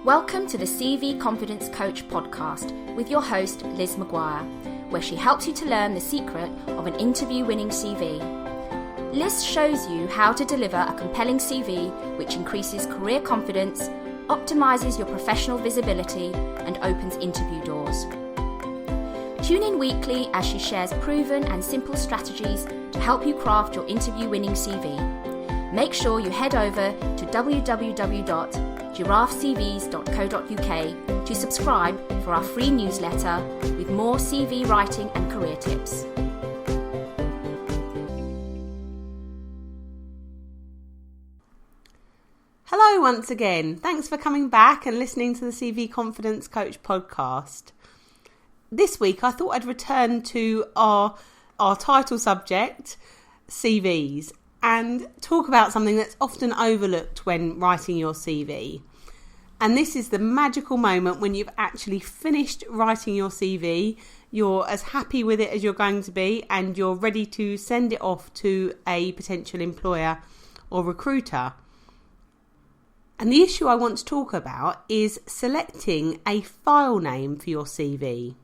Welcome to the CV Confidence Coach podcast with your host Liz Maguire, where she helps you to learn the secret of an interview-winning CV. Liz shows you how to deliver a compelling CV which increases career confidence, optimises your professional visibility and opens interview doors. Tune in weekly as she shares proven and simple strategies to help you craft your interview-winning CV. Make sure you head over to www.giraffecvs.co.uk to subscribe for our free newsletter with more CV writing and career tips. Hello once again. Thanks for coming back and listening to the CV Confidence Coach podcast. This week I thought I'd return to our title subject, CVs, and talk about something that's often overlooked when writing your CV. And this is the magical moment when you've actually finished writing your CV, you're as happy with it as you're going to be, and you're ready to send it off to a potential employer or recruiter. And the issue I want to talk about is selecting a file name for your CV.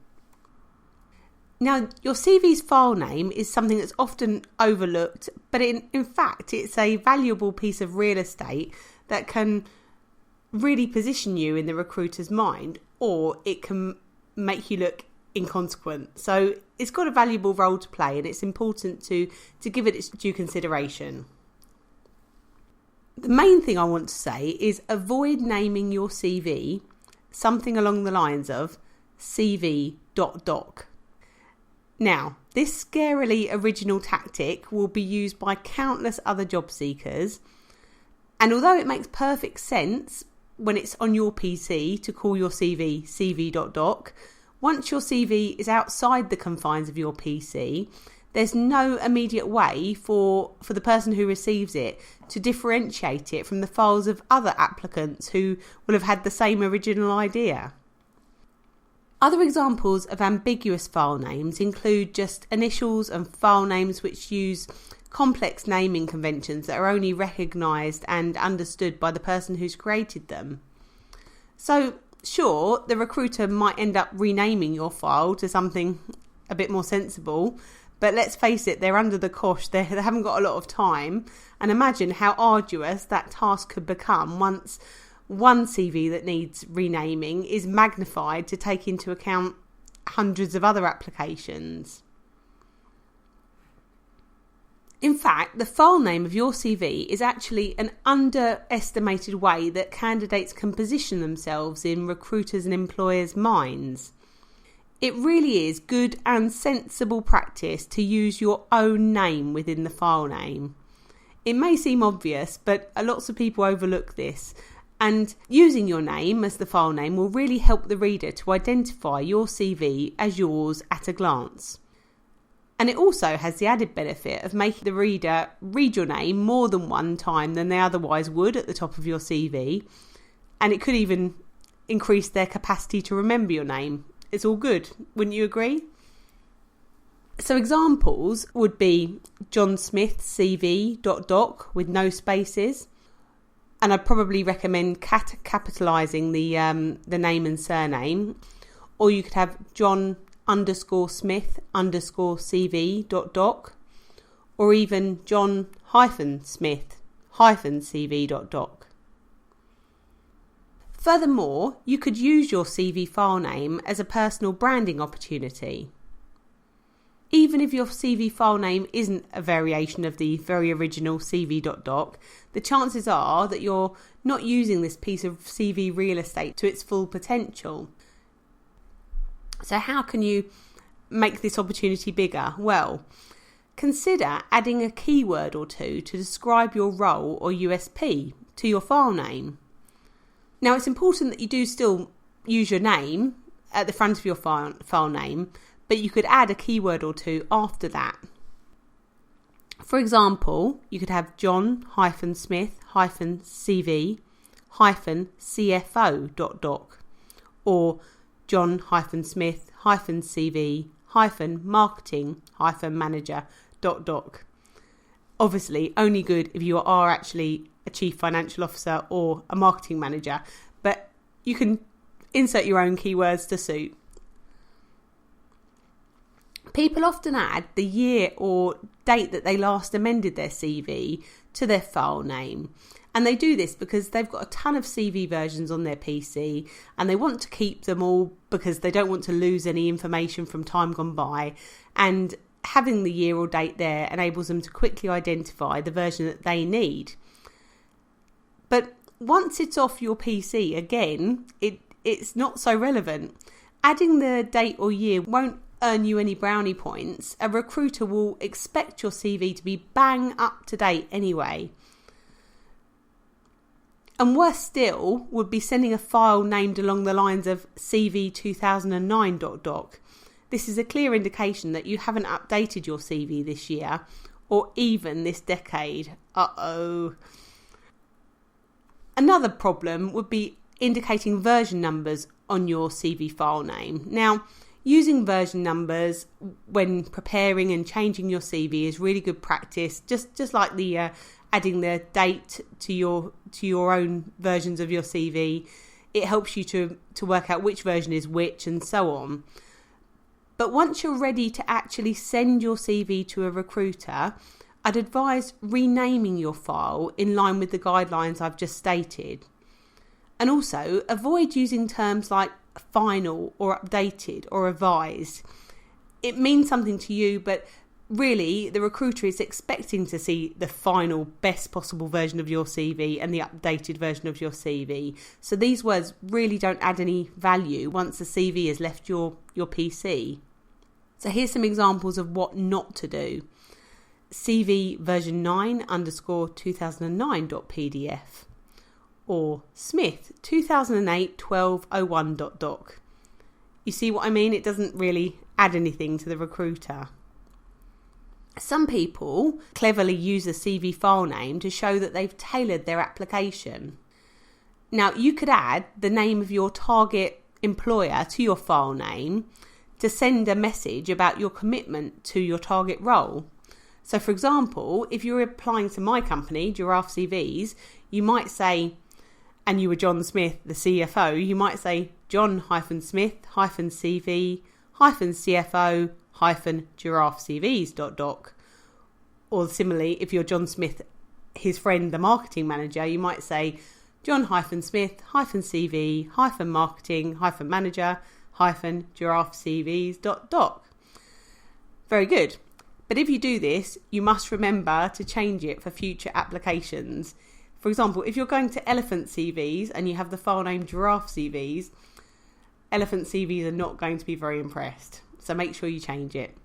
Now, your CV's file name is something that's often overlooked, but in fact, it's a valuable piece of real estate that can really position you in the recruiter's mind, or it can make you look inconsequent. So it's got a valuable role to play, and it's important to give it its due consideration. The main thing I want to say is avoid naming your CV something along the lines of CV.doc. Now, this scarily original tactic will be used by countless other job seekers, and although it makes perfect sense when it's on your PC to call your CV CV.doc, once your CV is outside the confines of your PC, there's no immediate way for the person who receives it to differentiate it from the files of other applicants who will have had the same original idea. Other examples of ambiguous file names include just initials and file names which use complex naming conventions that are only recognised and understood by the person who's created them. So, sure, the recruiter might end up renaming your file to something a bit more sensible, but let's face it, they're under the cosh, they haven't got a lot of time, and imagine how arduous that task could become once one CV that needs renaming is magnified to take into account hundreds of other applications. In fact, the file name of your CV is actually an underestimated way that candidates can position themselves in recruiters' and employers' minds. It really is good and sensible practice to use your own name within the file name. It may seem obvious, but lots of people overlook this. And using your name as the file name will really help the reader to identify your CV as yours at a glance. And it also has the added benefit of making the reader read your name more than one time than they otherwise would at the top of your CV. And it could even increase their capacity to remember your name. It's all good, wouldn't you agree? So examples would be John Smith CV.doc with no spaces. And I'd probably recommend capitalising the name and surname. Or you could have John_Smith_CV.doc. Or even John-Smith-CV.doc. Furthermore, you could use your CV file name as a personal branding opportunity. Even if your CV file name isn't a variation of the very original CV.doc, the chances are that you're not using this piece of CV real estate to its full potential. So how can you make this opportunity bigger? Well, consider adding a keyword or two to describe your role or USP to your file name. Now, it's important that you do still use your name at the front of your file name, but you could add a keyword or two after that. For example, you could have John-Smith-CV-CFO.doc or John-Smith-CV-marketing-manager.doc. Obviously, only good if you are actually a chief financial officer or a marketing manager, but you can insert your own keywords to suit. People often add the year or date that they last amended their CV to their file name. And they do this because they've got a ton of CV versions on their PC and they want to keep them all because they don't want to lose any information from time gone by. And having the year or date there enables them to quickly identify the version that they need. But once it's off your PC, again, it's not so relevant. Adding the date or year won't earn you any brownie points. A recruiter will expect your CV to be bang up to date anyway. And worse still would be sending a file named along the lines of CV 2009.doc. This is a clear indication that you haven't updated your CV this year or even this decade. Uh-oh. Another problem would be indicating version numbers on your CV file name. Now, using version numbers when preparing and changing your CV is really good practice, just like the adding the date to your own versions of your CV. It helps you to work out which version is which and so on. But once you're ready to actually send your CV to a recruiter, I'd advise renaming your file in line with the guidelines I've just stated. And also avoid using terms like final or updated or revised. It means something to you, but really the recruiter is expecting to see the final best possible version of your CV and the updated version of your CV. So these words really don't add any value once the CV has left your PC. So here's some examples of what not to do. CV version 9_2009.pdf or Smith 2008-1201.doc. You see what I mean? It doesn't really add anything to the recruiter. Some people cleverly use a CV file name to show that they've tailored their application. Now, you could add the name of your target employer to your file name to send a message about your commitment to your target role. So, for example, if you're applying to my company, Giraffe CVs, you might say, and you were John Smith, the CFO, you might say John-Smith-CV-CFO-giraffecvs.doc. Or similarly, if you're John Smith, his friend, the marketing manager, you might say John-Smith-CV-marketing-manager-giraffecvs.doc. Very good. But if you do this, you must remember to change it for future applications. For example, if you're going to Elephant CVs and you have the file name Giraffe CVs, Elephant CVs are not going to be very impressed. So make sure you change it.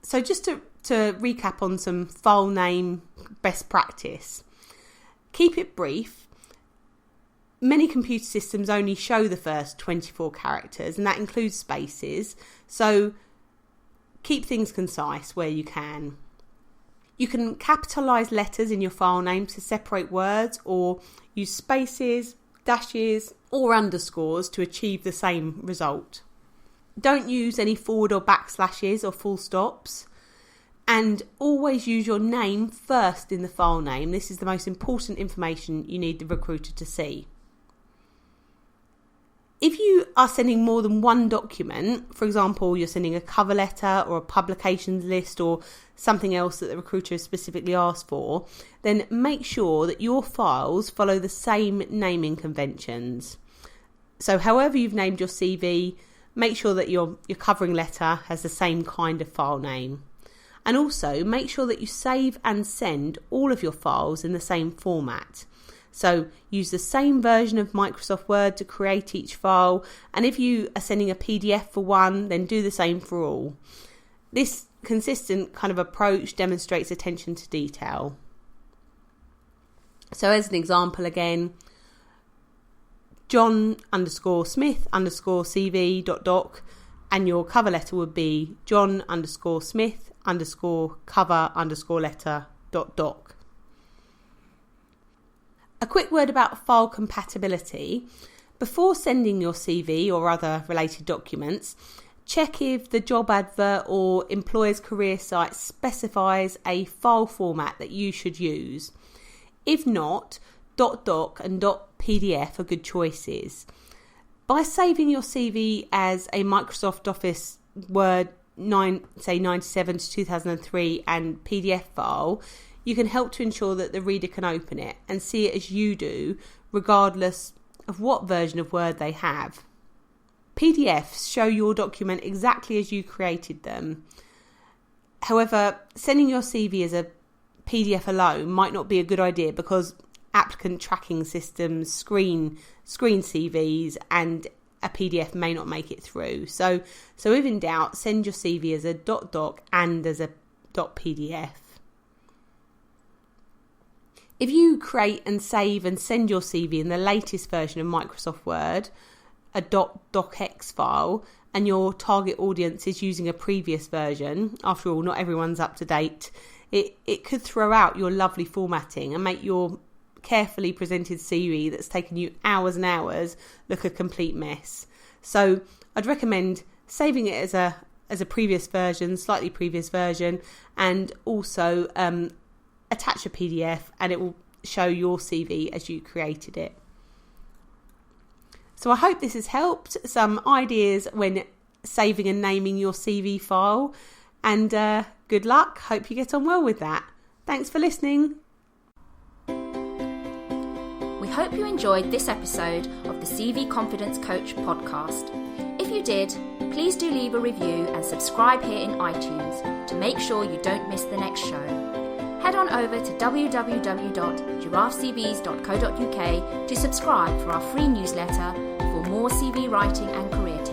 So just to recap on some file name best practice, keep it brief. Many computer systems only show the first 24 characters, and that includes spaces. So keep things concise where you can. You can capitalise letters in your file name to separate words, or use spaces, dashes or underscores to achieve the same result. Don't use any forward or backslashes or full stops. And always use your name first in the file name. This is the most important information you need the recruiter to see. If you are sending more than one document, for example, you're sending a cover letter or a publications list or something else that the recruiter has specifically asked for, then make sure that your files follow the same naming conventions. So however you've named your CV, make sure that your covering letter has the same kind of file name. And also make sure that you save and send all of your files in the same format. So use the same version of Microsoft Word to create each file, and if you are sending a PDF for one, then do the same for all. This consistent kind of approach demonstrates attention to detail. So as an example again, John_Smith_CV.doc, and your cover letter would be John_Smith_cover_letter.doc. A quick word about file compatibility. Before sending your CV or other related documents, check if the job advert or employer's career site specifies a file format that you should use. If not, .doc and .pdf are good choices. By saving your CV as a Microsoft Office Word 97 to 2003 and PDF file, you can help to ensure that the reader can open it and see it as you do, regardless of what version of Word they have. PDFs show your document exactly as you created them. However, sending your CV as a PDF alone might not be a good idea because applicant tracking systems screen CVs and a PDF may not make it through. So if in doubt, send your CV as a .doc and as a .pdf. If you create and save and send your CV in the latest version of Microsoft Word, a .docx file, and your target audience is using a previous version, after all, not everyone's up to date, it could throw out your lovely formatting and make your carefully presented CV that's taken you hours and hours look a complete mess. So I'd recommend saving it as a previous version, slightly previous version, and also attach a PDF and it will show your CV as you created it. So I hope this has helped, some ideas when saving and naming your CV file, and good luck. Hope you get on well with that. Thanks for listening. We hope you enjoyed this episode of the CV Confidence Coach podcast. If you did, please do leave a review and subscribe here in iTunes to make sure you don't miss the next show. Head on over to www.giraffecvs.co.uk to subscribe for our free newsletter for more CV writing and career